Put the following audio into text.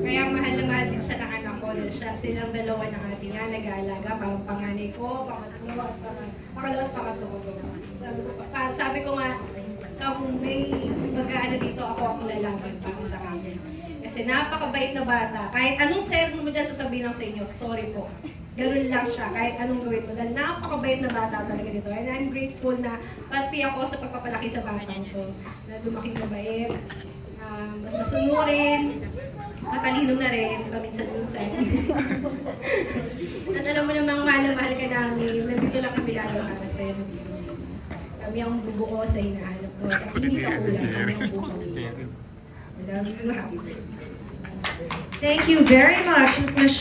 Kaya mahal na mahal din siya ng anak ko. Silang dalawa ng ating nga nag-aalaga. Parang panganay ko, pangatlo, at pangatlo at pangatlo ko to. Sabi ko nga, kung may mag-aano dito, ako ang lalaban para sa kanya. Kasi napakabait na bata. Kahit anong sermon mo dyan sasabihin lang sa inyo, sorry po. Ganun lang siya, kahit anong gawin mo. Dahil napakabait na bata talaga dito. And I'm grateful na party ako sa pagpapalaki sa batang to. Na lumaking mabait, masunurin, matalino na rin, paminsan-minsan. At alam mo namang mahal na mahal ka namin, nandito lang kami lalo para sa'yo. Kami ang bubuo sa hinahanap mo. At hindi ka kulang, kami ang bubuo. I love you, happy birthday. Thank you very much, Ms. Michelle.